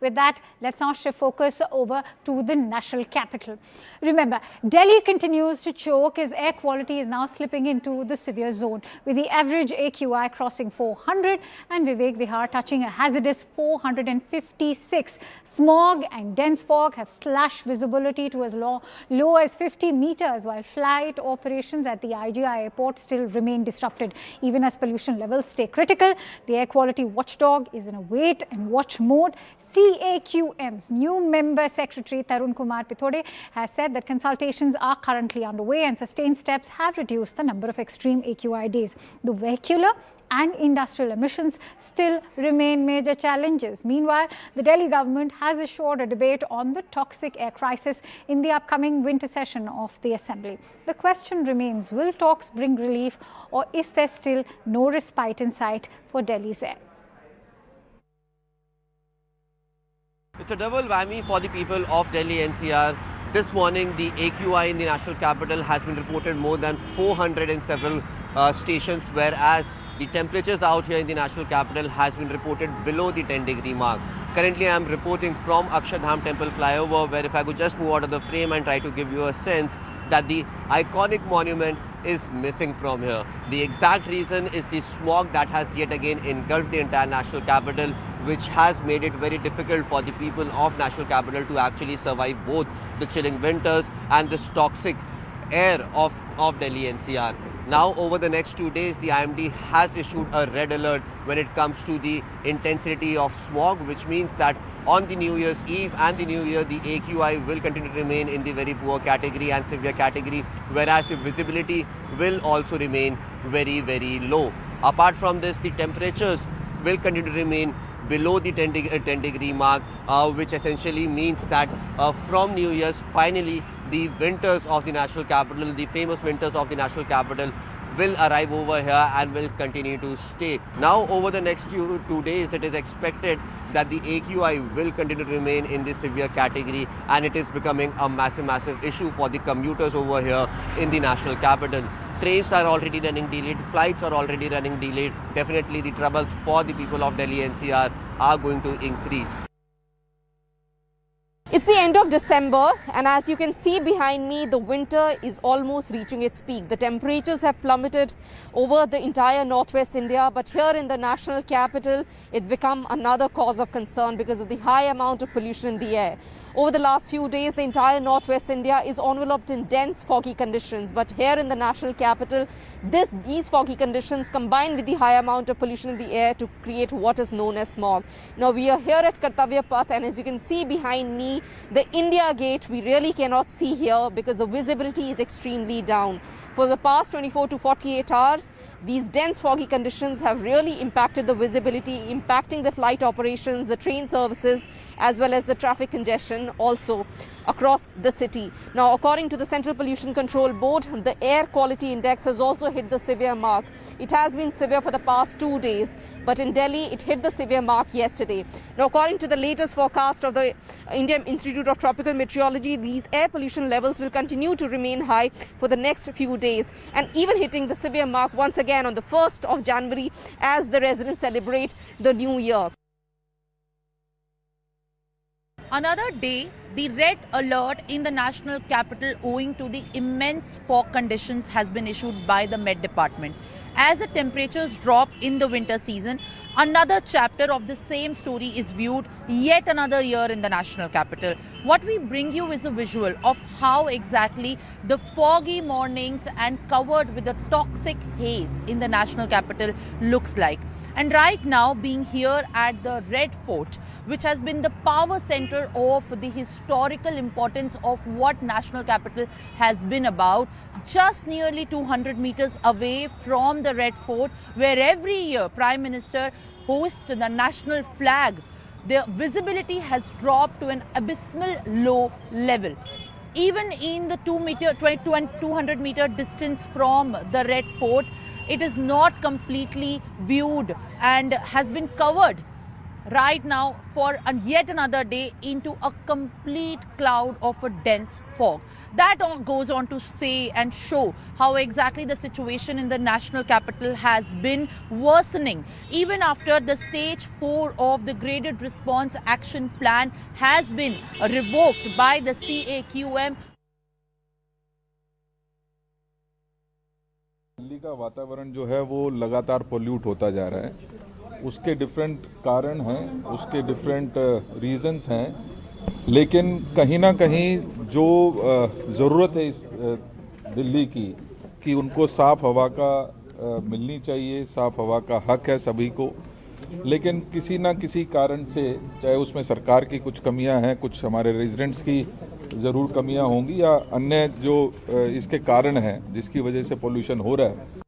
With that, let's now shift focus over to the national capital. Remember, Delhi continues to choke as air quality is now slipping into the severe zone, with the average AQI crossing 400 and Vivek Vihar touching a hazardous 456. Smog and dense fog have slashed visibility to as low as 50 meters, while flight operations at the IGI airport still remain disrupted. Even as pollution levels stay critical, the air quality watchdog is in a wait and watch mode. CAQM's new member secretary Tarun Kumar Pithode has said that consultations are currently underway and sustained steps have reduced the number of extreme AQI days. The vehicular and industrial emissions still remain major challenges. Meanwhile, the Delhi government has assured a debate on the toxic air crisis in the upcoming winter session of the Assembly. The question remains, will talks bring relief, or is there still no respite in sight for Delhi's air? It's a double whammy for the people of Delhi NCR. This morning, the AQI in the national capital has been reported more than 400 in several stations, whereas the temperatures out here in the national capital has been reported below the 10-degree mark. Currently, I am reporting from Akshardham Temple flyover, where if I could just move out of the frame and try to give you a sense that the iconic monument is missing from here. The exact reason is the smog that has yet again engulfed the entire national capital, which has made it very difficult for the people of national capital to actually survive both the chilling winters and this toxic air of Delhi NCR. Now, over the next 2 days, the IMD has issued a red alert when it comes to the intensity of smog, which means that on the New Year's Eve and the New Year, the AQI will continue to remain in the very poor category and severe category, whereas the visibility will also remain very, very low. Apart from this, the temperatures will continue to remain below the 10-degree mark, which essentially means that from New Year's, finally, the winters of the national capital, the famous winters of the national capital, will arrive over here and will continue to stay. Now, over the next 2 days, it is expected that the AQI will continue to remain in the severe category, and it is becoming a massive issue for the commuters over here in the national capital. Trains are already running delayed, flights are already running delayed. Definitely the troubles for the people of Delhi NCR are going to increase. It's the end of December, and as you can see behind me, the winter is almost reaching its peak. The temperatures have plummeted over the entire northwest India, but here in the national capital, it's become another cause of concern because of the high amount of pollution in the air. Over the last few days, the entire northwest India is enveloped in dense foggy conditions. But here in the national capital, these foggy conditions combine with the high amount of pollution in the air to create what is known as smog. Now, we are here at Kartavya Path, and as you can see behind me, the India Gate, we really cannot see here because the visibility is extremely down. For the past 24 to 48 hours, these dense foggy conditions have really impacted the visibility, impacting the flight operations, the train services, as well as the traffic congestion also across the city. Now, according to the Central Pollution Control Board, the air quality index has also hit the severe mark. It has been severe for the past 2 days, but in Delhi, it hit the severe mark yesterday. Now, according to the latest forecast of the Indian Institute of Tropical Meteorology, these air pollution levels will continue to remain high for the next few days, and even hitting the severe mark once again on the 1st of January as the residents celebrate the new year. Another day, the red alert in the national capital owing to the immense fog conditions has been issued by the Met Department. As the temperatures drop in the winter season, another chapter of the same story is viewed yet another year in the national capital. What we bring you is a visual of how exactly the foggy mornings and covered with a toxic haze in the national capital looks like. And right now, being here at the Red Fort, which has been the power center of the historical importance of what national capital has been about, just nearly 200 meters away from the Red Fort, where every year Prime Minister hoists the national flag, the visibility has dropped to an abysmal low level. Even in the 200 meter distance from the Red Fort, it is not completely viewed and has been covered right now for yet another day into a complete cloud of a dense fog. That all goes on to say and show how exactly the situation in the national capital has been worsening even after the stage 4 of the graded response action plan has been revoked by the CAQM. Delhi का वातावरण जो है वो लगातार pollute होता जा रहा है। उसके डिफरेंट कारण हैं, उसके डिफरेंट रीजंस हैं, लेकिन कहीं ना कहीं जो ज़रूरत है इस दिल्ली की कि उनको साफ़ हवा का मिलनी चाहिए, साफ़ हवा का हक है सभी को, लेकिन किसी ना किसी कारण से, चाहे उसमें सरकार की कुछ कमियां हैं, कुछ हमारे रेजिडेंट्स की ज़रूर कमियां होंगी या अन्य जो इसके कारण हैं जिसकी वजह से पोल्यूशन हो रहा है,